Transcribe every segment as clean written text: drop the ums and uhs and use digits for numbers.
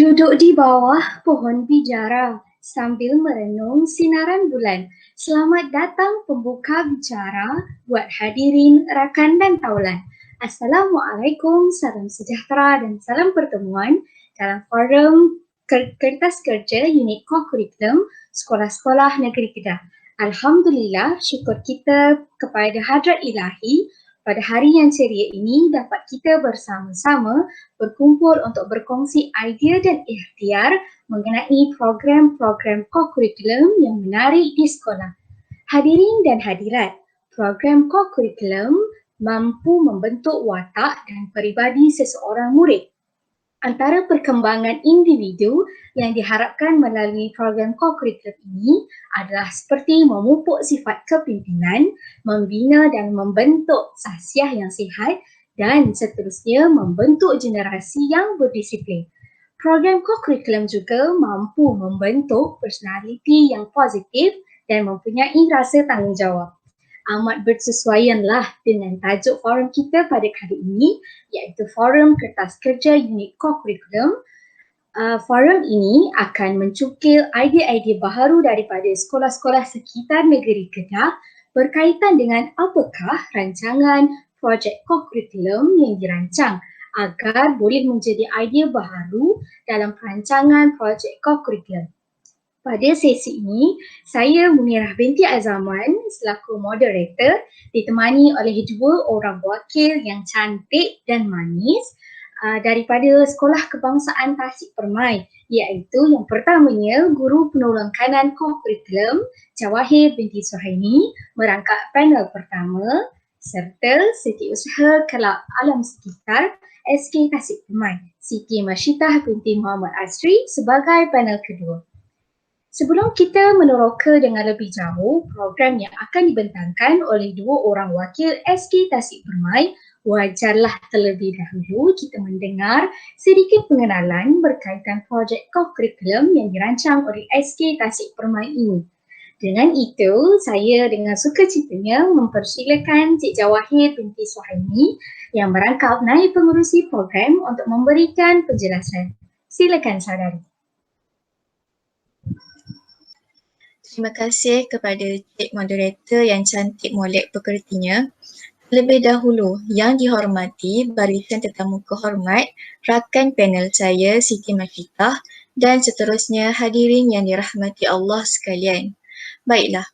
Duduk di bawah pohon bijara sambil merenung sinaran bulan. Selamat datang pembuka bicara buat hadirin, rakan dan taulan. Assalamualaikum, salam sejahtera dan salam pertemuan dalam forum Kertas Kerja Unit Core Curriculum Sekolah-Sekolah Negeri Kedah. Alhamdulillah, syukur kita kepada Hadrat Ilahi pada hari yang ceria ini dapat kita bersama-sama berkumpul untuk berkongsi idea dan ikhtiar mengenai program-program co-curriculum yang menarik di sekolah. Hadirin dan hadirat, program co-curriculum mampu membentuk watak dan peribadi seseorang murid. Antara perkembangan individu yang diharapkan melalui program co-curriculum ini adalah seperti memupuk sifat kepimpinan, membina dan membentuk sahsiah yang sihat dan seterusnya membentuk generasi yang berdisiplin. Program co-curriculum juga mampu membentuk personaliti yang positif dan mempunyai rasa tanggungjawab. Amat bersesuaianlah dengan tajuk forum kita pada kali ini, iaitu Forum Kertas Kerja Unit Core Curriculum. Forum ini akan mencukil idea-idea baharu daripada sekolah-sekolah sekitar negeri Kedah berkaitan dengan apakah rancangan projek core curriculum yang dirancang agar boleh menjadi idea baharu dalam perancangan projek core curriculum. Pada sesi ini, saya Munirah binti Azaman selaku moderator ditemani oleh dua orang wakil yang cantik dan manis daripada Sekolah Kebangsaan Tasik Permai, iaitu yang pertamanya Guru Penolong Kanan Co-Curriculum Jawahir binti Suhaimi merangkap panel pertama serta Setiausaha Kelab Alam Sekitar SK Tasik Permai, Siti Masyitah binti Muhammad Asri sebagai panel kedua. Sebelum kita meneroka dengan lebih jauh program yang akan dibentangkan oleh dua orang wakil SK Tasik Permai, wajarlah terlebih dahulu kita mendengar sedikit pengenalan berkaitan projek co-curriculum yang dirancang oleh SK Tasik Permai ini. Dengan itu, saya dengan sukacitanya mempersilakan Cik Jawahir binti Suhaimi yang merangkap naib pengerusi program untuk memberikan penjelasan. Silakan saudari. Terima kasih kepada Cik Moderator yang cantik molek pekertinya. Terlebih dahulu, yang dihormati barisan tetamu kehormat, rakan panel saya Siti Masyitah dan seterusnya hadirin yang dirahmati Allah sekalian. Baiklah,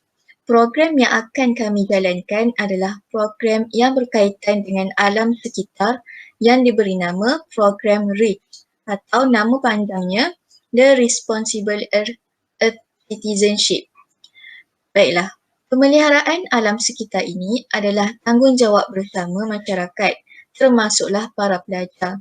program yang akan kami jalankan adalah program yang berkaitan dengan alam sekitar yang diberi nama program REACH atau nama panjangnya The Responsible Earth Citizenship. Baiklah, pemeliharaan alam sekitar ini adalah tanggungjawab bersama masyarakat, termasuklah para pelajar.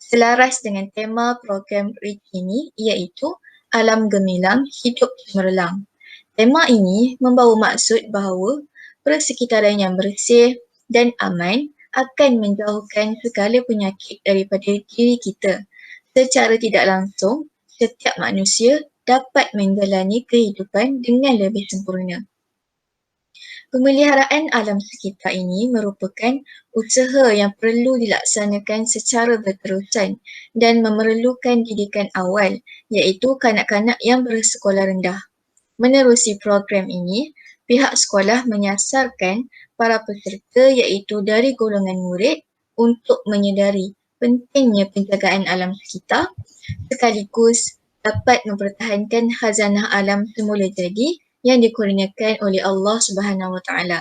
Selaras dengan tema program REACH ini iaitu alam gemilang, hidup cemerlang. Tema ini membawa maksud bahawa persekitaran yang bersih dan aman akan menjauhkan segala penyakit daripada diri kita. Secara tidak langsung, setiap manusia dapat menjalani kehidupan dengan lebih sempurna. Pemeliharaan alam sekitar ini merupakan usaha yang perlu dilaksanakan secara berterusan dan memerlukan didikan awal, iaitu kanak-kanak yang bersekolah rendah. Menerusi program ini, pihak sekolah menyasarkan para peserta iaitu dari golongan murid untuk menyedari pentingnya penjagaan alam sekitar sekaligus dapat mempertahankan khazanah alam semula jadi yang dikurniakan oleh Allah Subhanahu Wa Taala.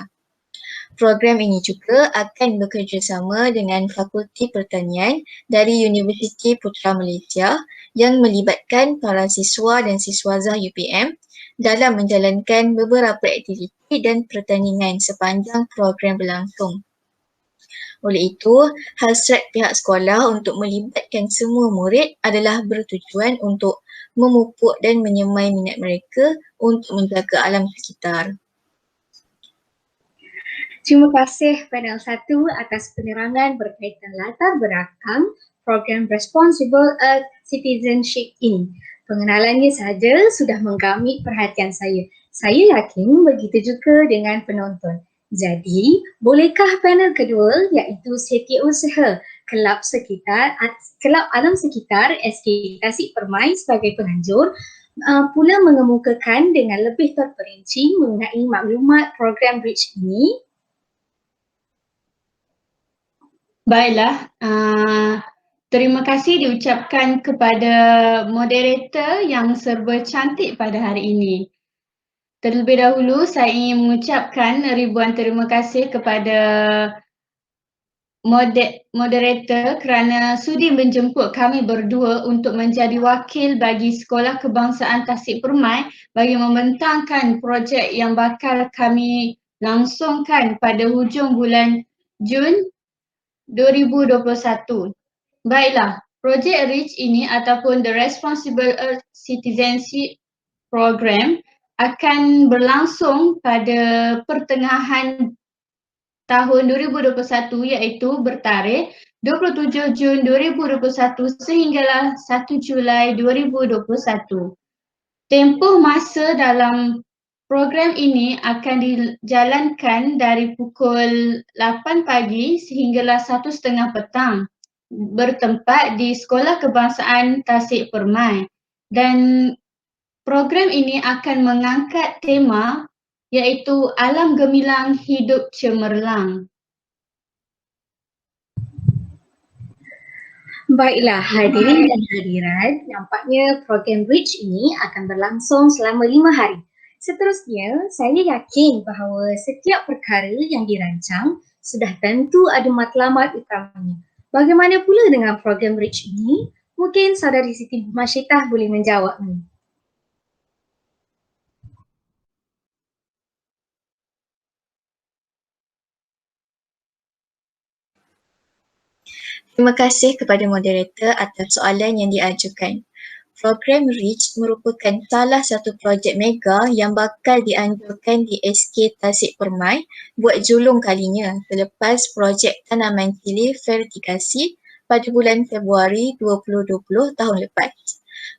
Program ini juga akan bekerjasama dengan Fakulti Pertanian dari Universiti Putra Malaysia yang melibatkan para siswa dan siswazah UPM dalam menjalankan beberapa aktiviti dan pertandingan sepanjang program berlangsung. Oleh itu, hasrat pihak sekolah untuk melibatkan semua murid adalah bertujuan untuk memupuk dan menyemai minat mereka untuk menjaga alam sekitar. Terima kasih panel 1 atas penerangan berkaitan latar belakang program Responsible Earth Citizenship ini. Pengenalannya sahaja sudah menggamit perhatian saya. Saya yakin begitu juga dengan penonton. Jadi, bolehkah panel kedua iaitu Setiausaha Kelab Sekitar, Kelab Alam Sekitar SK Tasik Permai sebagai penganjur pula mengemukakan dengan lebih terperinci mengenai maklumat program REACH ini. Baiklah, terima kasih diucapkan kepada moderator yang serba cantik pada hari ini. Terlebih dahulu saya ingin mengucapkan ribuan terima kasih kepada moderator kerana sudi menjemput kami berdua untuk menjadi wakil bagi Sekolah Kebangsaan Tasik Permai bagi membentangkan projek yang bakal kami langsungkan pada hujung bulan Jun 2021. Baiklah, projek REACH ini ataupun The Responsible Earth Citizenship Program akan berlangsung pada pertengahan tahun 2021 iaitu bertarikh 27 Jun 2021 sehinggalah 1 Julai 2021. Tempoh masa dalam program ini akan dijalankan dari pukul 8 pagi sehinggalah 1:30 petang bertempat di Sekolah Kebangsaan Tasik Permai dan program ini akan mengangkat tema iaitu Alam Gemilang Hidup Cemerlang. Baiklah hadirin dan hadirat, nampaknya program REACH ini akan berlangsung selama 5 hari. Seterusnya, saya yakin bahawa setiap perkara yang dirancang sudah tentu ada matlamat utamanya. Bagaimana pula dengan program REACH ini? Mungkin saudari Siti Masyitah boleh menjawabnya. Terima kasih kepada moderator atas soalan yang diajukan. Program REACH merupakan salah satu projek mega yang bakal dianjurkan di SK Tasik Permai buat julung kalinya selepas projek tanaman cili vertikasi pada bulan Februari 2020 tahun lepas.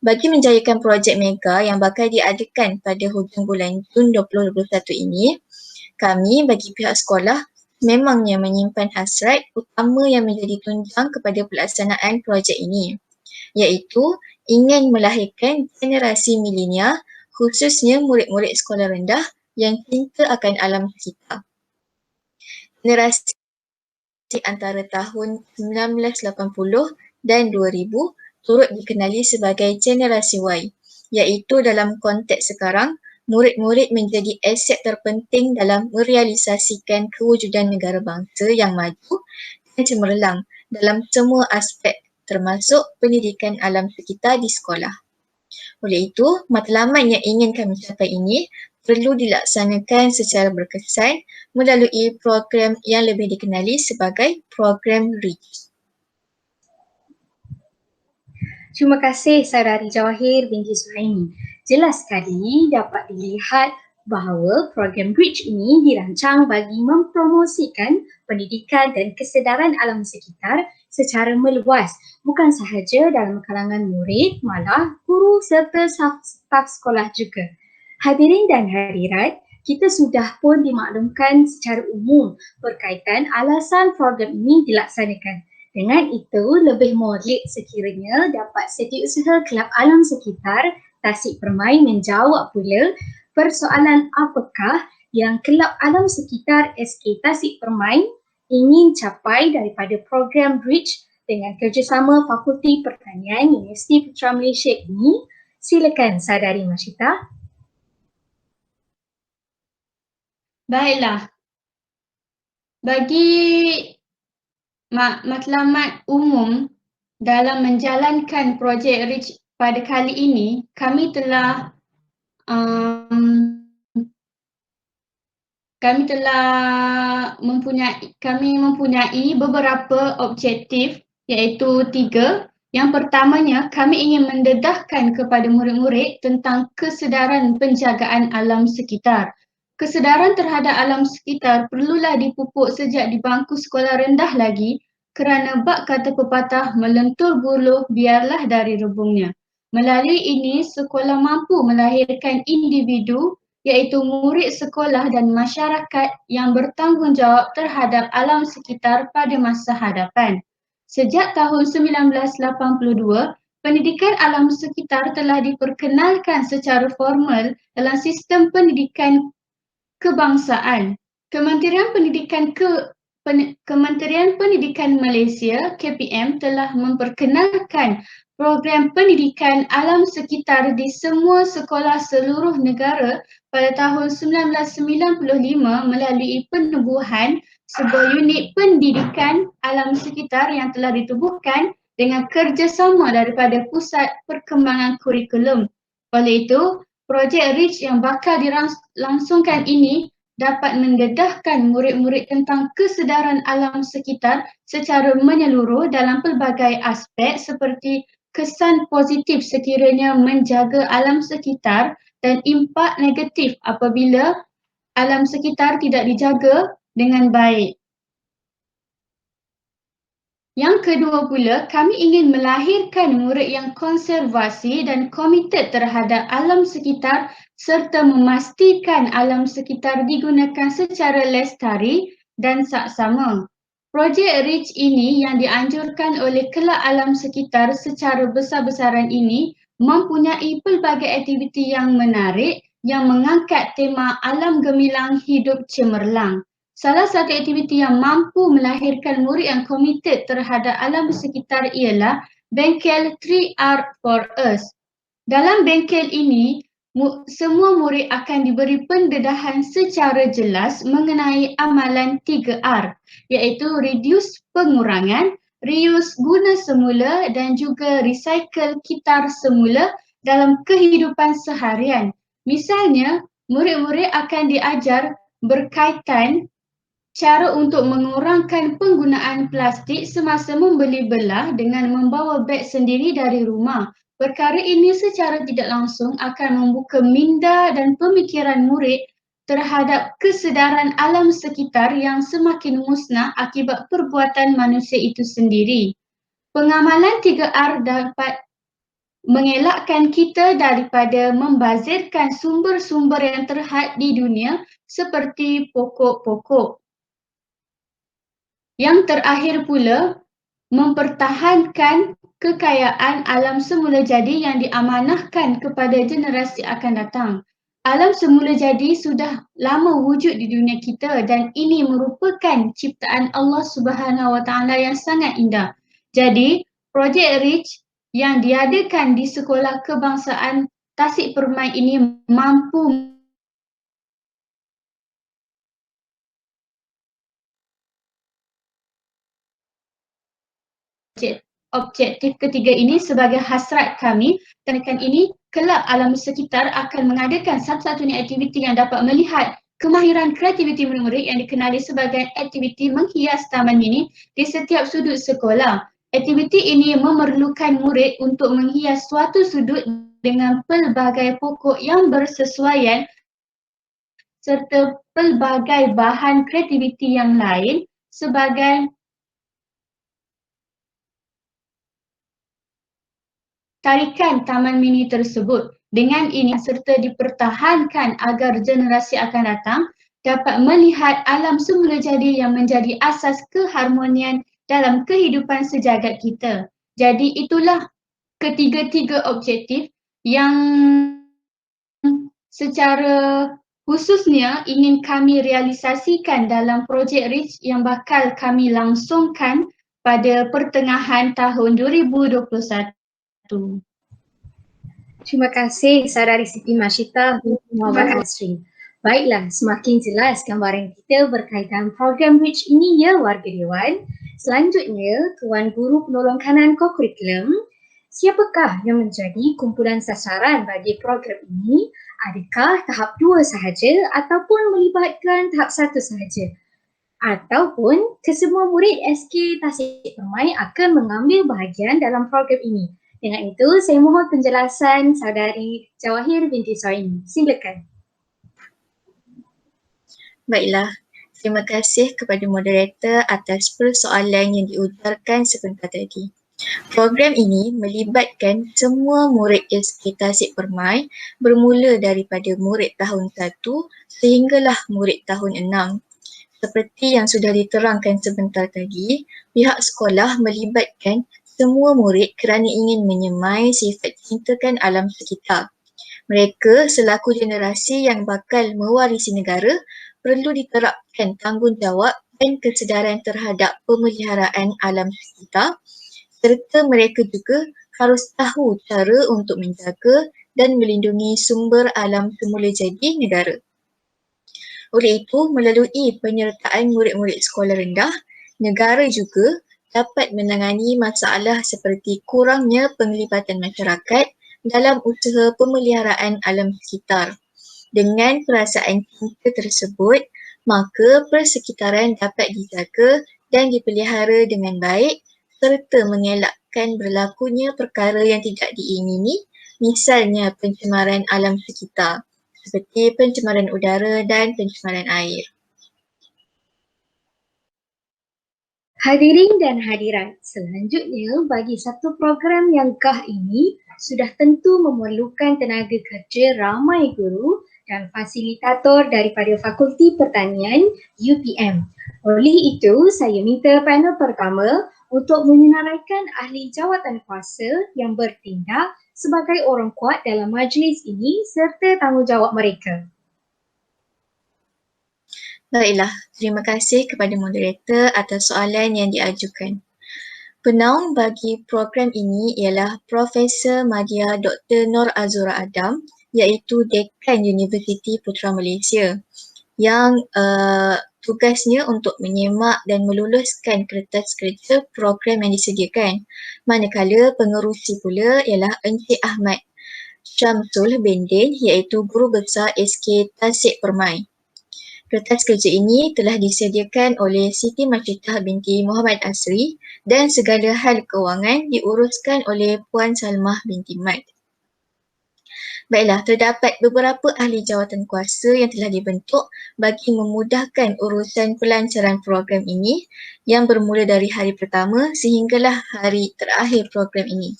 Bagi menjayakan projek mega yang bakal diadakan pada hujung bulan Jun 2021 ini, kami bagi pihak sekolah memangnya menyimpan hasrat utama yang menjadi tunjang kepada pelaksanaan projek ini, iaitu ingin melahirkan generasi milenial khususnya murid-murid sekolah rendah yang cinta akan alam sekitar. Generasi antara tahun 1980 dan 2000 turut dikenali sebagai generasi Y, iaitu dalam konteks sekarang murid-murid menjadi aset terpenting dalam merealisasikan kewujudan negara bangsa yang maju dan cemerlang dalam semua aspek termasuk pendidikan alam sekitar di sekolah. Oleh itu, matlamat yang ingin kami capai ini perlu dilaksanakan secara berkesan melalui program yang lebih dikenali sebagai program REACH. Terima kasih Saudari Jawahir binti Suhaimi. Jelas sekali dapat dilihat bahawa program REACH ini dirancang bagi mempromosikan pendidikan dan kesedaran alam sekitar secara meluas, bukan sahaja dalam kalangan murid, malah guru serta staf sekolah juga. Hadirin dan hadirat, kita sudah pun dimaklumkan secara umum berkaitan alasan program ini dilaksanakan. Dengan itu, lebih molek sekiranya dapat Setiausaha Kelab Alam Sekitar Tasik Permai menjawab pula persoalan apakah yang Kelab Alam Sekitar SK Tasik Permai ingin capai daripada program REACH dengan kerjasama Fakulti Pertanian Universiti Putra Malaysia ini. Silakan Saudari Masyitah. Baiklah, bagi matlamat umum dalam menjalankan projek REACH pada kali ini, kami telah mempunyai beberapa objektif iaitu 3. Yang pertamanya, kami ingin mendedahkan kepada murid-murid tentang kesedaran penjagaan alam sekitar. Kesedaran terhadap alam sekitar perlulah dipupuk sejak di bangku sekolah rendah lagi kerana bak kata pepatah melentur buluh biarlah dari rebungnya. Melalui ini, sekolah mampu melahirkan individu iaitu murid sekolah dan masyarakat yang bertanggungjawab terhadap alam sekitar pada masa hadapan. Sejak tahun 1982, pendidikan alam sekitar telah diperkenalkan secara formal dalam sistem pendidikan kebangsaan. Kementerian Pendidikan Malaysia (KPM) telah memperkenalkan program pendidikan alam sekitar di semua sekolah seluruh negara pada tahun 1995 melalui penubuhan sebuah unit pendidikan alam sekitar yang telah ditubuhkan dengan kerjasama daripada Pusat Perkembangan Kurikulum. Oleh itu, projek REACH yang bakal dilangsungkan ini dapat mendedahkan murid-murid tentang kesedaran alam sekitar secara menyeluruh dalam pelbagai aspek seperti kesan positif sekiranya menjaga alam sekitar dan impak negatif apabila alam sekitar tidak dijaga dengan baik. Yang kedua pula, kami ingin melahirkan murid yang konservasi dan komited terhadap alam sekitar serta memastikan alam sekitar digunakan secara lestari dan saksama. Projek REACH ini yang dianjurkan oleh Kelab Alam Sekitar secara besar-besaran ini mempunyai pelbagai aktiviti yang menarik yang mengangkat tema alam gemilang hidup cemerlang. Salah satu aktiviti yang mampu melahirkan murid yang komited terhadap alam sekitar ialah bengkel 3R for Us. Dalam bengkel ini, semua murid akan diberi pendedahan secara jelas mengenai amalan 3R, iaitu reduce pengurangan, reuse guna semula dan juga recycle kitar semula dalam kehidupan seharian. Misalnya, murid-murid akan diajar berkaitan cara untuk mengurangkan penggunaan plastik semasa membeli belah dengan membawa beg sendiri dari rumah. Perkara ini secara tidak langsung akan membuka minda dan pemikiran murid terhadap kesedaran alam sekitar yang semakin musnah akibat perbuatan manusia itu sendiri. Pengamalan 3R dapat mengelakkan kita daripada membazirkan sumber-sumber yang terhad di dunia seperti pokok-pokok. Yang terakhir pula, mempertahankan kekayaan alam semula jadi yang diamanahkan kepada generasi akan datang. Alam semula jadi sudah lama wujud di dunia kita dan ini merupakan ciptaan Allah Subhanahu Wa Taala yang sangat indah. Jadi, projek REACH yang diadakan di Sekolah Kebangsaan Tasik Permai ini mampu objektif ketiga ini sebagai hasrat kami. Tenakan ini, Kelab Alam Sekitar akan mengadakan satu-satunya aktiviti yang dapat melihat kemahiran kreativiti murid-murid yang dikenali sebagai aktiviti menghias taman mini di setiap sudut sekolah. Aktiviti ini memerlukan murid untuk menghias suatu sudut dengan pelbagai pokok yang bersesuaian serta pelbagai bahan kreativiti yang lain sebagai tarikan taman mini tersebut. Dengan ini serta dipertahankan agar generasi akan datang dapat melihat alam semula jadi yang menjadi asas keharmonian dalam kehidupan sejagat kita. Jadi itulah ketiga-tiga objektif yang secara khususnya ingin kami realisasikan dalam projek REACH yang bakal kami langsungkan pada pertengahan tahun 2021. Terima kasih Saudari Siti Mashita binti Muhammad Asri. Baiklah, semakin jelas gambaran kita berkaitan program REACH ini ya warga Dewan. Selanjutnya, Tuan Guru Penolong Kanan Co-Curriculum, siapakah yang menjadi kumpulan sasaran bagi program ini? Adakah tahap 2 sahaja ataupun melibatkan tahap 1 sahaja? Ataupun kesemua murid SK Tasik Permai akan mengambil bahagian dalam program ini? Dengan itu, saya mohon penjelasan Saudari Jawahir binti Soini. Silakan. Baiklah, terima kasih kepada moderator atas persoalan yang diujarkan sebentar tadi. Program ini melibatkan semua murid SK Tasik Permai bermula daripada murid tahun 1 sehinggalah murid tahun 6. Seperti yang sudah diterangkan sebentar tadi, pihak sekolah melibatkan semua murid kerana ingin menyemai sifat cintakan alam sekitar. Mereka selaku generasi yang bakal mewarisi negara perlu diterapkan tanggungjawab dan kesedaran terhadap pemeliharaan alam sekitar, serta mereka juga harus tahu cara untuk menjaga dan melindungi sumber alam semula jadi negara. Oleh itu, melalui penyertaan murid-murid sekolah rendah, negara juga dapat menangani masalah seperti kurangnya penglibatan masyarakat dalam usaha pemeliharaan alam sekitar. Dengan perasaan cinta tersebut, maka persekitaran dapat dijaga dan dipelihara dengan baik serta mengelakkan berlakunya perkara yang tidak diingini, misalnya pencemaran alam sekitar seperti pencemaran udara dan pencemaran air. Hadirin dan hadirat, selanjutnya bagi satu program yang gah ini sudah tentu memerlukan tenaga kerja ramai guru dan fasilitator daripada Fakulti Pertanian UPM. Oleh itu, saya minta panel pertama untuk menyenaraikan ahli jawatan kuasa yang bertindak sebagai orang kuat dalam majlis ini serta tanggungjawab mereka. Baiklah, terima kasih kepada moderator atas soalan yang diajukan. Penaung bagi program ini ialah Profesor Madya Dr. Nor Azura Adam, iaitu Dekan Universiti Putra Malaysia yang tugasnya untuk menyemak dan meluluskan kertas kerja program yang disediakan. Manakala pengerusi pula ialah Encik Ahmad Syamsul Bendin, iaitu Guru Besar SK Tasik Permai. Kertas kerja ini telah disediakan oleh Siti Masyidah binti Muhammad Asri dan segala hal kewangan diuruskan oleh Puan Salmah binti Mat. Baiklah, terdapat beberapa ahli jawatan kuasa yang telah dibentuk bagi memudahkan urusan pelancaran program ini yang bermula dari hari pertama sehinggalah hari terakhir program ini.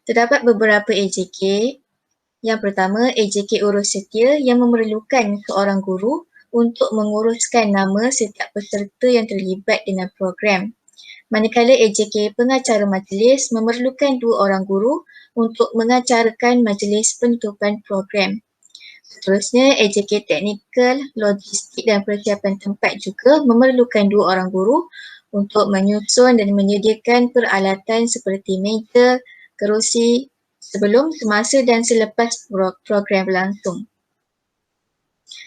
Terdapat beberapa AJK. Yang pertama, AJK Urus Setia yang memerlukan seorang guru untuk menguruskan nama setiap peserta yang terlibat dengan program. Manakala AJK Pengacara Majlis memerlukan 2 orang guru untuk mengacarakan majlis penutupan program. Seterusnya, AJK Teknikal, Logistik dan Persiapan Tempat juga memerlukan 2 orang guru untuk menyusun dan menyediakan peralatan seperti meja, kerusi, sebelum, semasa dan selepas program berlangsung.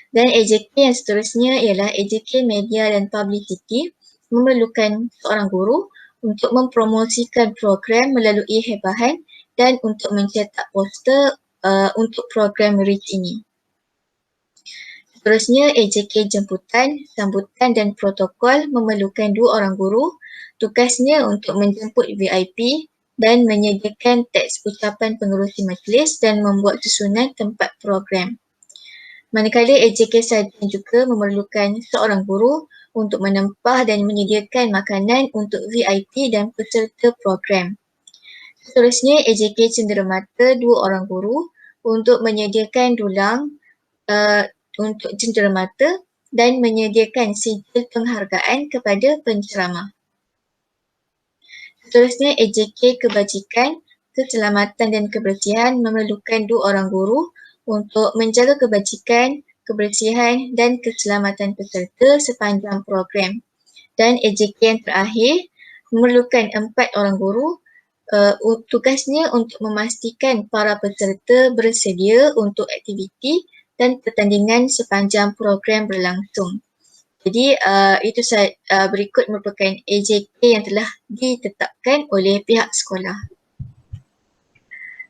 Dan AJK yang seterusnya ialah AJK Media dan Publicity memerlukan seorang guru untuk mempromosikan program melalui hebahan dan untuk mencetak poster untuk program REACH ini. Seterusnya AJK Jemputan, Sambutan dan Protokol memerlukan 2 orang guru. Tugasnya untuk menjemput VIP dan menyediakan teks ucapan pengerusi majlis dan membuat susunan tempat program. Manakala AJK Sarjan juga memerlukan seorang guru untuk menempah dan menyediakan makanan untuk VIP dan peserta program. Seterusnya AJK Cenderamata 2 orang guru untuk menyediakan dulang untuk cenderamata dan menyediakan sijil penghargaan kepada penceramah. Seterusnya AJK Kebajikan, Keselamatan dan Kebersihan memerlukan 2 orang guru untuk menjaga kebajikan, kebersihan dan keselamatan peserta sepanjang program. Dan AJK yang terakhir memerlukan 4 orang guru. Tugasnya untuk memastikan para peserta bersedia untuk aktiviti dan pertandingan sepanjang program berlangsung. Jadi itu berikut merupakan AJK yang telah ditetapkan oleh pihak sekolah.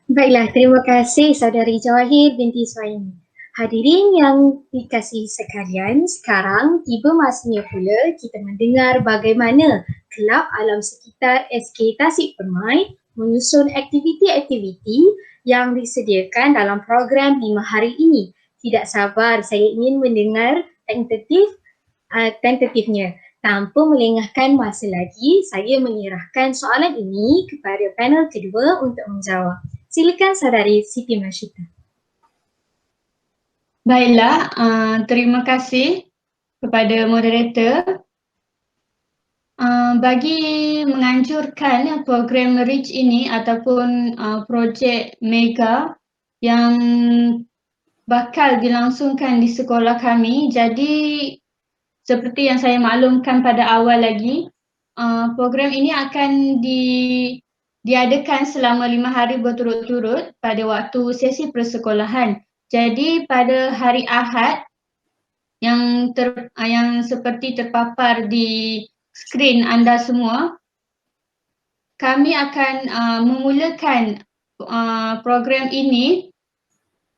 Baiklah, terima kasih Saudari Jawahir binti Suhaimi. Hadirin yang dikasihi sekalian, sekarang tiba masanya pula kita mendengar bagaimana Kelab Alam Sekitar SK Tasik Permai menyusun aktiviti-aktiviti yang disediakan dalam program 5 hari ini. Tidak sabar, saya ingin mendengar tentatifnya. Tanpa melengahkan masa lagi, saya menyerahkan soalan ini kepada panel kedua untuk menjawab. Silakan Saudari Siti Masyidah. Baiklah, terima kasih kepada moderator bagi menganjurkan program REACH ini ataupun projek mega yang bakal dilangsungkan di sekolah kami. Jadi seperti yang saya maklumkan pada awal lagi, program ini akan diadakan selama 5 hari berturut-turut pada waktu sesi persekolahan. Jadi pada hari Ahad yang seperti terpapar di skrin anda semua, kami akan memulakan program ini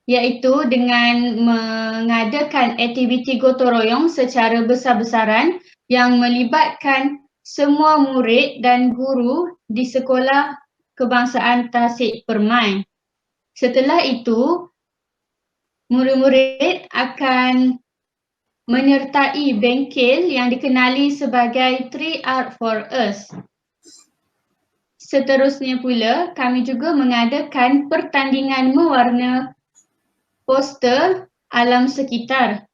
iaitu dengan mengadakan aktiviti gotong royong secara besar-besaran yang melibatkan semua murid dan guru di Sekolah Kebangsaan Tasik Permai. Setelah itu, murid-murid akan menyertai bengkel yang dikenali sebagai 3 Art for Us. Seterusnya pula, kami juga mengadakan pertandingan mewarna poster alam sekitar.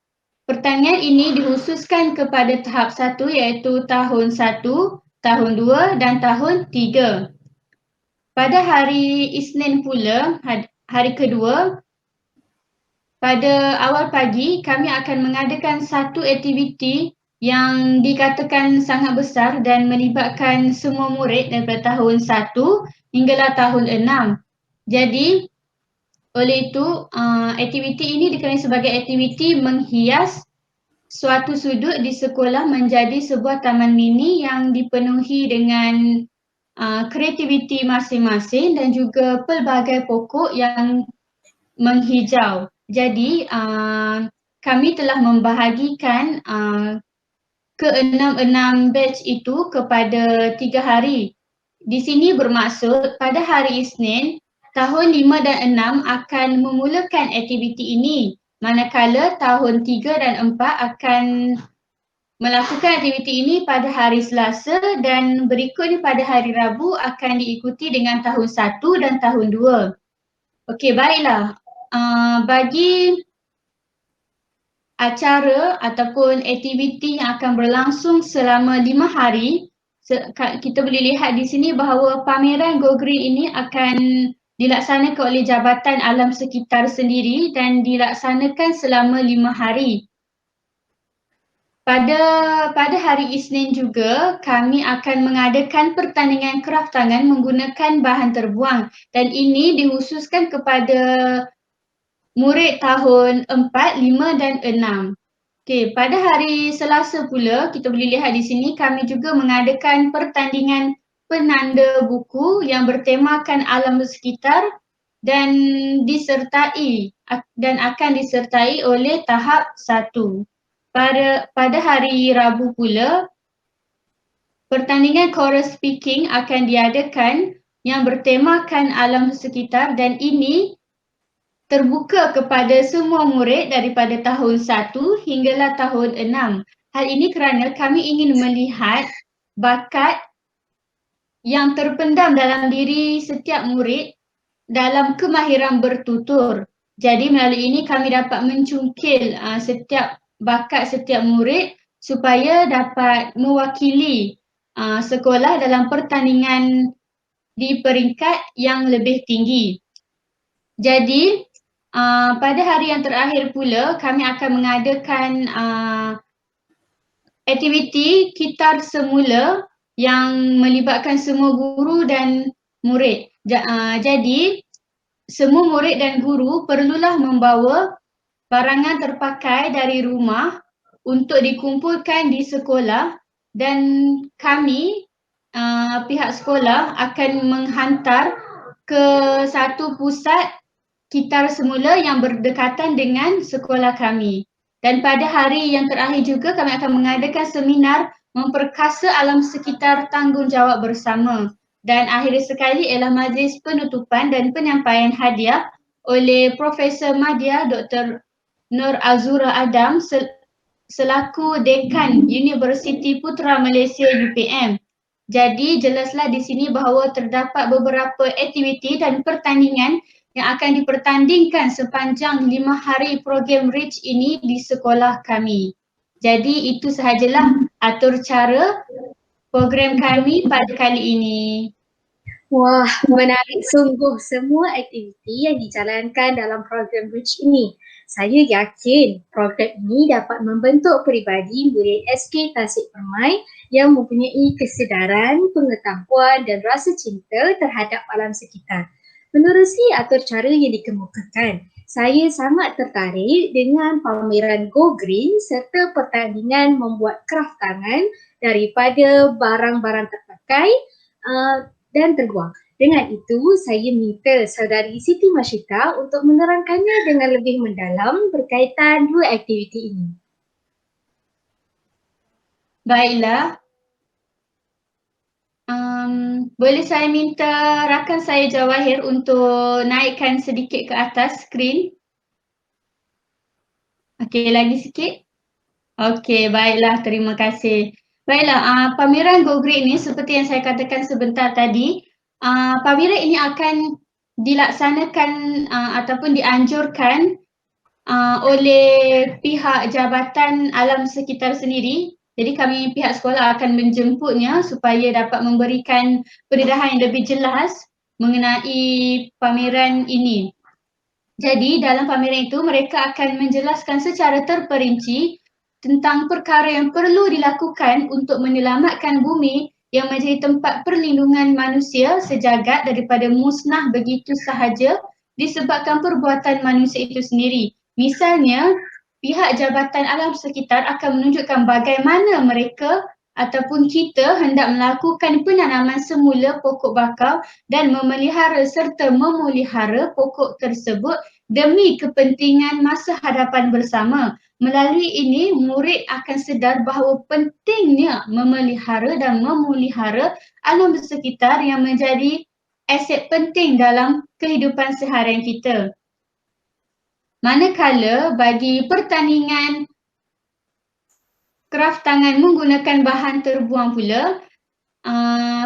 Pertandingan ini dikhususkan kepada tahap 1 iaitu tahun 1, tahun 2 dan tahun 3. Pada hari Isnin pula, hari kedua, pada awal pagi kami akan mengadakan satu aktiviti yang dikatakan sangat besar dan melibatkan semua murid daripada tahun 1 hinggalah tahun 6. Jadi, oleh itu, aktiviti ini dikenali sebagai aktiviti menghias suatu sudut di sekolah menjadi sebuah taman mini yang dipenuhi dengan kreativiti masing-masing dan juga pelbagai pokok yang menghijau. Jadi, kami telah membahagikan ke-6 batch itu kepada 3 hari. Di sini bermaksud pada hari Isnin, tahun 5 dan 6 akan memulakan aktiviti ini, manakala tahun 3 dan 4 akan melakukan aktiviti ini pada hari Selasa dan berikutnya pada hari Rabu akan diikuti dengan tahun 1 dan tahun 2. Okey, baiklah. Bagi acara ataupun aktiviti yang akan berlangsung selama 5 hari, kita boleh lihat di sini bahawa pameran Go Green ini akan dilaksanakan oleh Jabatan Alam Sekitar sendiri dan dilaksanakan selama 5 hari. Pada hari Isnin juga, kami akan mengadakan pertandingan kraft tangan menggunakan bahan terbuang dan ini dikhususkan kepada murid tahun 4, 5 dan 6. Okey, pada hari Selasa pula, kita boleh lihat di sini kami juga mengadakan pertandingan penanda buku yang bertemakan alam sekitar dan akan disertai oleh tahap 1. Pada hari Rabu pula, pertandingan choral speaking akan diadakan yang bertemakan alam sekitar dan ini terbuka kepada semua murid daripada tahun 1 hinggalah tahun 6. Hal ini kerana kami ingin melihat bakat yang terpendam dalam diri setiap murid dalam kemahiran bertutur. Jadi melalui ini kami dapat mencungkil setiap bakat setiap murid supaya dapat mewakili sekolah dalam pertandingan di peringkat yang lebih tinggi. Jadi, pada hari yang terakhir pula, kami akan mengadakan aktiviti kitar semula yang melibatkan semua guru dan murid. Jadi, semua murid dan guru perlulah membawa barangan terpakai dari rumah untuk dikumpulkan di sekolah dan kami, pihak sekolah akan menghantar ke satu pusat kitar semula yang berdekatan dengan sekolah kami. Dan pada hari yang terakhir juga kami akan mengadakan seminar memperkasa alam sekitar tanggungjawab bersama. Dan akhir sekali ialah majlis penutupan dan penyampaian hadiah oleh Profesor Madya Dr. Nur Azura Adam selaku Dekan Universiti Putra Malaysia UPM. Jadi jelaslah di sini bahawa terdapat beberapa aktiviti dan pertandingan yang akan dipertandingkan sepanjang 5 hari program REACH ini di sekolah kami. Jadi itu sahajalah atur cara program kami pada kali ini. Wah, menarik sungguh semua aktiviti yang dijalankan dalam program Bridge ini. Saya yakin program ini dapat membentuk peribadi murid SK Tasik Permai yang mempunyai kesedaran, pengetahuan dan rasa cinta terhadap alam sekitar. Menerusi atur cara yang dikemukakan, saya sangat tertarik dengan pameran Go Green serta pertandingan membuat kraft tangan daripada barang-barang terpakai dan terbuang. Dengan itu, saya minta saudari Siti Masyita untuk menerangkannya dengan lebih mendalam berkaitan dua aktiviti ini. Baiklah. Boleh saya minta rakan saya Jawahir untuk naikkan sedikit ke atas skrin? Okey, lagi sikit. Okey, baiklah, terima kasih. Baiklah, pameran Go Green ini seperti yang saya katakan sebentar tadi, pameran ini akan dilaksanakan ataupun dianjurkan oleh pihak Jabatan Alam Sekitar sendiri. Jadi kami pihak sekolah akan menjemputnya supaya dapat memberikan pendedahan yang lebih jelas mengenai pameran ini. Jadi dalam pameran itu mereka akan menjelaskan secara terperinci tentang perkara yang perlu dilakukan untuk menyelamatkan bumi yang menjadi tempat perlindungan manusia sejagat daripada musnah begitu sahaja disebabkan perbuatan manusia itu sendiri. Misalnya, pihak Jabatan Alam Sekitar akan menunjukkan bagaimana mereka ataupun kita hendak melakukan penanaman semula pokok bakau dan memelihara serta memelihara pokok tersebut demi kepentingan masa hadapan bersama. Melalui ini, murid akan sedar bahawa pentingnya memelihara dan memelihara alam sekitar yang menjadi aset penting dalam kehidupan seharian kita. Manakala bagi pertandingan kraft tangan menggunakan bahan terbuang pula,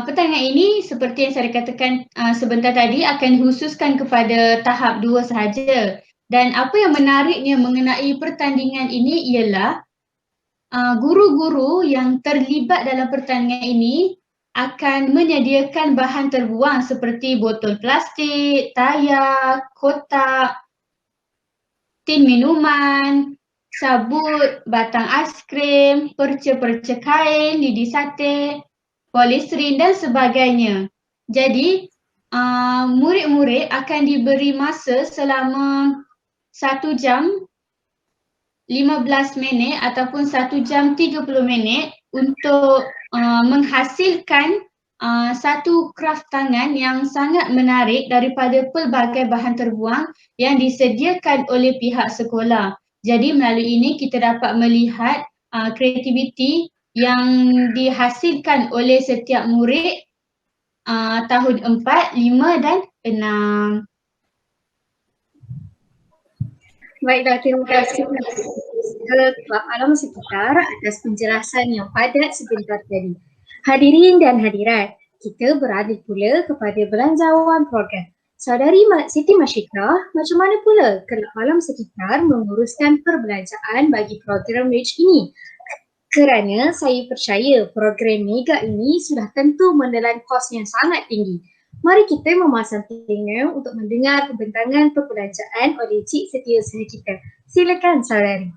pertandingan ini seperti yang saya katakan sebentar tadi akan dikhususkan kepada tahap 2 sahaja. Dan apa yang menariknya mengenai pertandingan ini ialah guru-guru yang terlibat dalam pertandingan ini akan menyediakan bahan terbuang seperti botol plastik, tayar, kotak, tin minuman, sabut, batang aiskrim, perca-perca kain, lidi sate, polistiren dan sebagainya. Jadi, murid-murid akan diberi masa selama 1 jam 15 minit ataupun 1 jam 30 minit untuk menghasilkan satu kraft tangan yang sangat menarik daripada pelbagai bahan terbuang yang disediakan oleh pihak sekolah. Jadi melalui ini kita dapat melihat kreativiti yang dihasilkan oleh setiap murid tahun 4, 5 dan 6. Baiklah, terima kasih kepada Kelab Alam Sekitar atas penjelasan yang padat sebentar tadi. Hadirin dan hadirat, kita beralih pula kepada belanjawan program. Saudari Siti Masyita, macam mana pula Kelab Alam Sekitar menguruskan perbelanjaan bagi program REACH ini? Kerana saya percaya program mega ini sudah tentu menelan kos yang sangat tinggi. Mari kita memasang telinga untuk mendengar pembentangan perbelanjaan oleh Cik Setiausaha kita. Silakan saudari.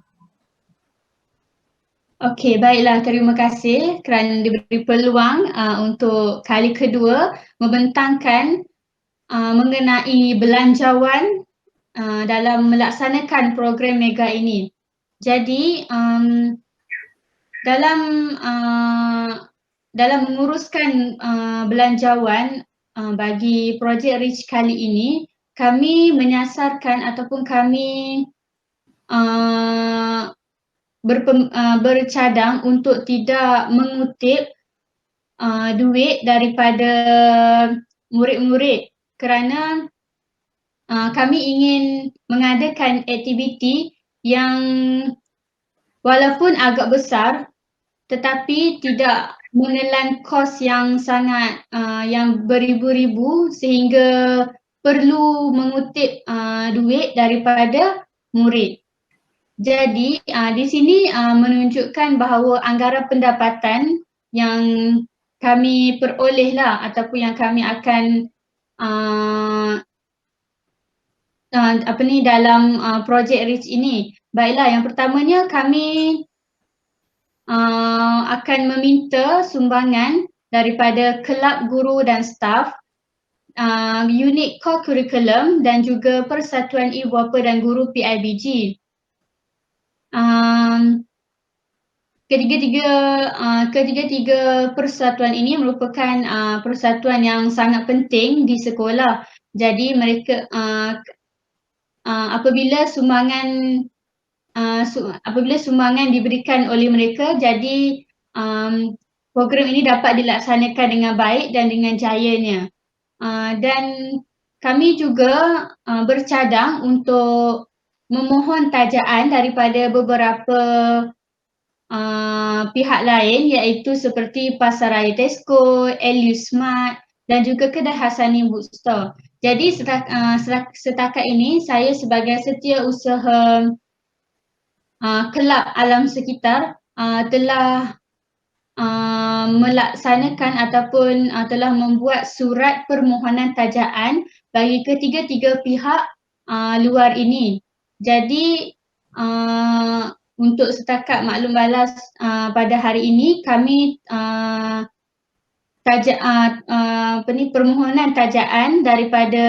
Okey, baiklah. Terima kasih kerana diberi peluang untuk kali kedua membentangkan mengenai belanjawan dalam melaksanakan program mega ini. Jadi, dalam menguruskan belanjawan bagi projek REACH kali ini, kami menyasarkan ataupun kami bercadang untuk tidak mengutip duit daripada murid-murid kerana kami ingin mengadakan aktiviti yang walaupun agak besar tetapi tidak menelan kos yang sangat yang beribu-ribu sehingga perlu mengutip duit daripada murid. Jadi di sini menunjukkan bahawa anggaran pendapatan yang kami peroleh lah ataupun yang kami akan dalam projek REACH ini. Baiklah, yang pertamanya kami akan meminta sumbangan daripada kelab guru dan staf, unit core curriculum dan juga Persatuan Ibu Bapa dan Guru PIBG. Ketiga-tiga persatuan ini merupakan persatuan yang sangat penting di sekolah. Jadi mereka apabila sumbangan diberikan oleh mereka, jadi program ini dapat dilaksanakan dengan baik dan dengan jayanya. Dan kami juga bercadang untuk memohon tajaan daripada beberapa pihak lain, iaitu seperti Pasaraya Tesco, LU Smart dan juga kedai Hassani Bookstore. Jadi setakat ini saya sebagai setiausaha kelab alam sekitar telah melaksanakan ataupun telah membuat surat permohonan tajaan bagi ketiga-tiga pihak luar ini. Jadi untuk setakat maklum balas pada hari ini kami permohonan tajaan daripada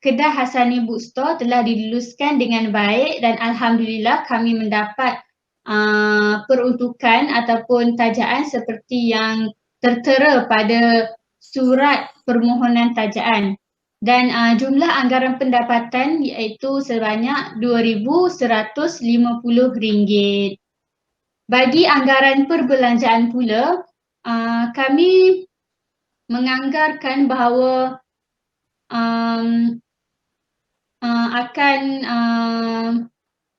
kedai Hassani Bookstore telah diluluskan dengan baik dan alhamdulillah kami mendapat peruntukan ataupun tajaan seperti yang tertera pada surat permohonan tajaan. Dan jumlah anggaran pendapatan iaitu sebanyak RM2,150. Bagi anggaran perbelanjaan pula, kami menganggarkan bahawa akan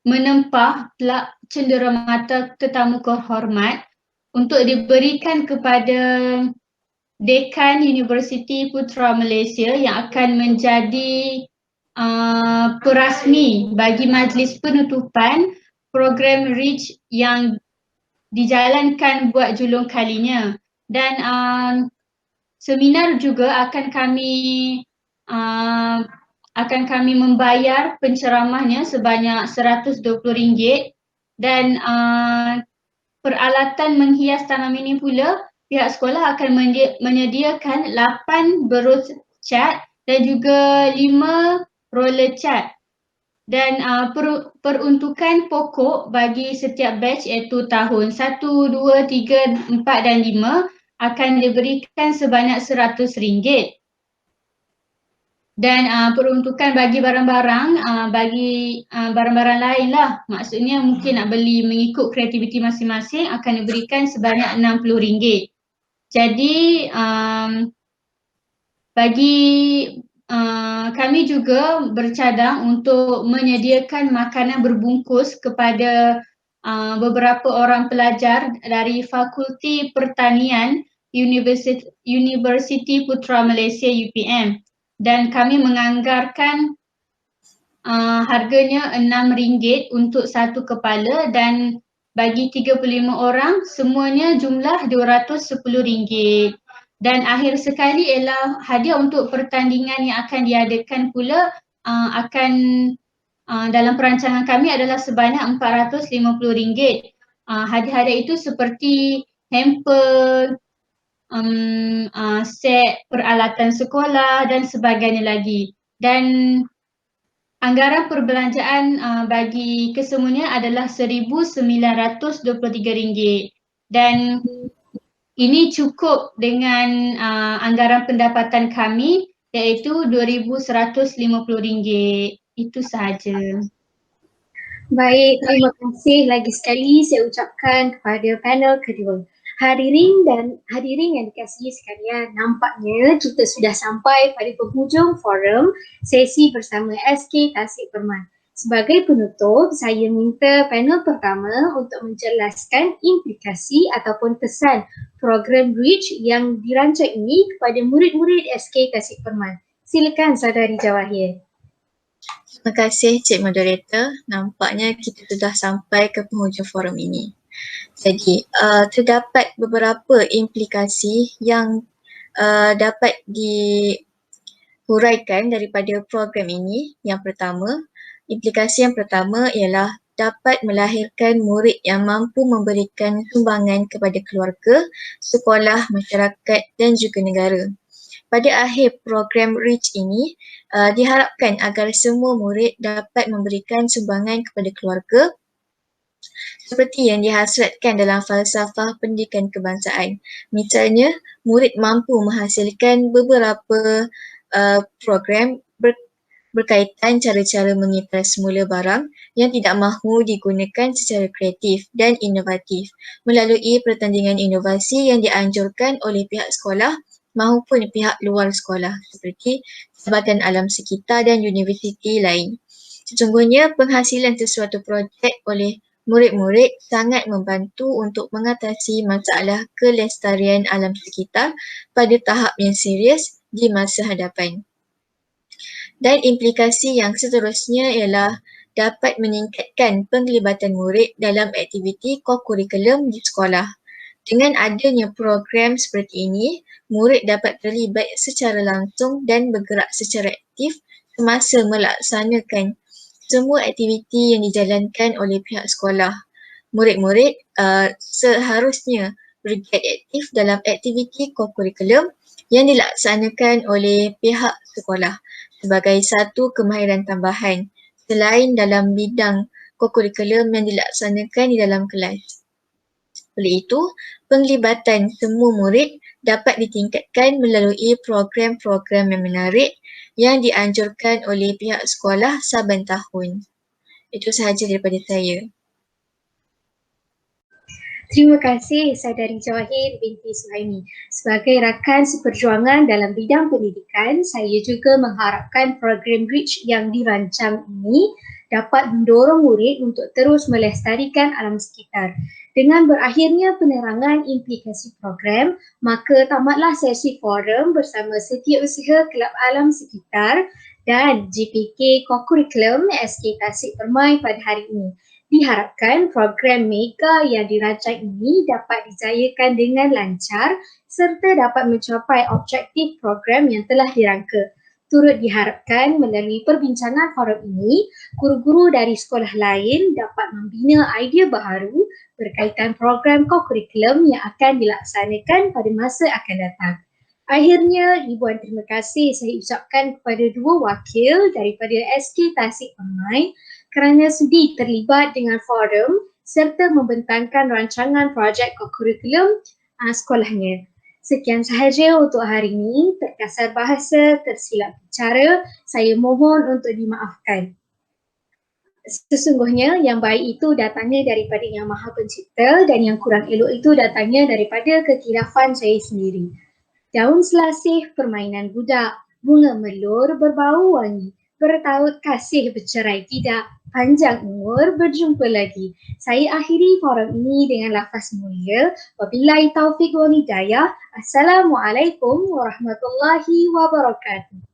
menempah plak cenderamata tetamu kehormat untuk diberikan kepada Dekan Universiti Putra Malaysia yang akan menjadi perasmi bagi majlis penutupan program REACH yang dijalankan buat julung kalinya. Dan seminar juga akan kami membayar penceramahnya sebanyak RM120 dan peralatan menghias taman ini pula pihak sekolah akan menyediakan 8 berus cat dan juga 5 roller cat. Dan peruntukan pokok bagi setiap batch iaitu tahun 1, 2, 3, 4 dan 5 akan diberikan sebanyak RM100. Dan peruntukan bagi barang-barang barang-barang lain lah, maksudnya mungkin nak beli mengikut kreativiti masing-masing akan diberikan sebanyak RM60. Jadi bagi kami juga bercadang untuk menyediakan makanan berbungkus kepada beberapa orang pelajar dari Fakulti Pertanian Universiti Putra Malaysia UPM. Dan kami menganggarkan harganya RM6 untuk satu kepala dan bagi 35 orang semuanya jumlah RM210. Dan akhir sekali ialah hadiah untuk pertandingan yang akan diadakan pula akan dalam perancangan kami adalah sebanyak RM450. Hadiah-hadiah itu seperti hamper, set peralatan sekolah dan sebagainya lagi. Dan anggaran perbelanjaan bagi kesemuanya adalah RM1,923. Dan ini cukup dengan anggaran pendapatan kami iaitu RM2,150. Itu sahaja. Baik, terima kasih lagi sekali saya ucapkan kepada panel kedua. Hadirin yang dikasihi sekalian, nampaknya kita sudah sampai pada penghujung forum sesi bersama SK Tasik Perman. Sebagai penutup, saya minta panel pertama untuk menjelaskan implikasi ataupun kesan program REACH yang dirancang ini kepada murid-murid SK Tasik Perman. Silakan Saudari Jawahir. Terima kasih Cik Moderator. Nampaknya kita sudah sampai ke penghujung forum ini. Jadi, terdapat beberapa implikasi yang dapat dihuraikan daripada program ini. Implikasi yang pertama ialah dapat melahirkan murid yang mampu memberikan sumbangan kepada keluarga, sekolah, masyarakat dan juga negara. Pada akhir program REACH ini, diharapkan agar semua murid dapat memberikan sumbangan kepada keluarga seperti yang dihasratkan dalam falsafah pendidikan kebangsaan. Misalnya, murid mampu menghasilkan beberapa program berkaitan cara-cara menyimpan semula barang yang tidak mahu digunakan secara kreatif dan inovatif melalui pertandingan inovasi yang dianjurkan oleh pihak sekolah maupun pihak luar sekolah seperti Jabatan Alam Sekitar dan universiti lain. Sesungguhnya penghasilan sesuatu projek oleh murid-murid sangat membantu untuk mengatasi masalah kelestarian alam sekitar pada tahap yang serius di masa hadapan. Dan implikasi yang seterusnya ialah dapat meningkatkan penglibatan murid dalam aktiviti kokurikulum di sekolah. Dengan adanya program seperti ini, murid dapat terlibat secara langsung dan bergerak secara aktif semasa melaksanakan semua aktiviti yang dijalankan oleh pihak sekolah. Murid-murid seharusnya bergiat aktif dalam aktiviti kokurikulum yang dilaksanakan oleh pihak sekolah sebagai satu kemahiran tambahan selain dalam bidang kokurikulum yang dilaksanakan di dalam kelas. Oleh itu, penglibatan semua murid dapat ditingkatkan melalui program-program yang menarik yang dianjurkan oleh pihak sekolah saban tahun. Itu sahaja daripada saya. Terima kasih Saudari Jawahir binti Suhaimi. Sebagai rakan seperjuangan dalam bidang pendidikan, saya juga mengharapkan program REACH yang dirancang ini dapat mendorong murid untuk terus melestarikan alam sekitar. Dengan berakhirnya penerangan implikasi program, maka tamatlah sesi forum bersama Setiausaha Kelab Alam Sekitar dan GPK Kokurikulum SK Tasik Permai pada hari ini. Diharapkan program mega yang dirancang ini dapat dijayakan dengan lancar serta dapat mencapai objektif program yang telah dirangka. Turut diharapkan melalui perbincangan forum ini, guru-guru dari sekolah lain dapat membina idea baharu berkaitan program kokurikulum yang akan dilaksanakan pada masa akan datang. Akhirnya, ribuan terima kasih saya ucapkan kepada dua wakil daripada SK Tasik Permai kerana sudi terlibat dengan forum serta membentangkan rancangan projek kokurikulum sekolahnya. Sekian sahaja untuk hari ini. Terkasar bahasa, tersilap bicara, saya mohon untuk dimaafkan. Sesungguhnya yang baik itu datangnya daripada Yang Maha Pencipta dan yang kurang elok itu datangnya daripada kekilafan saya sendiri. Daun selasih permainan budak, bunga melur berbau wangi, bertaut kasih bercerai tidak, panjang umur berjumpa lagi. Saya akhiri forum ini dengan lafaz mulia. Wabillahi taufiq wal hidayah. Assalamualaikum warahmatullahi wabarakatuh.